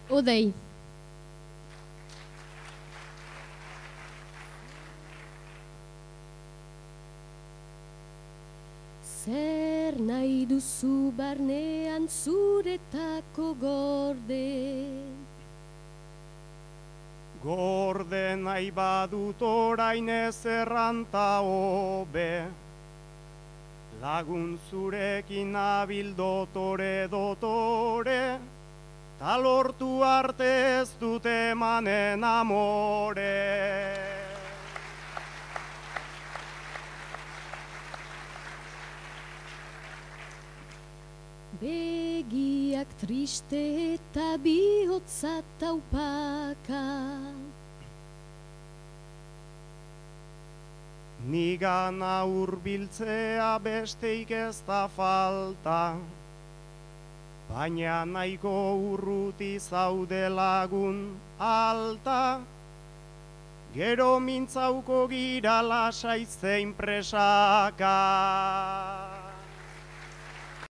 Odei. Zer nahi duzu barnean zuretako gorde? Gorde nahi badut orain ez erranta hobe, lagun zurekin nabil dotore, ta lortu arte ez dut emanen amore. Begiak triste eta bihotza taupaka. Nigana hurbiltzea besteik ez da falta, baina nahiko urruti zaude lagun alta, gero mintzauko gira lasai zein presaka.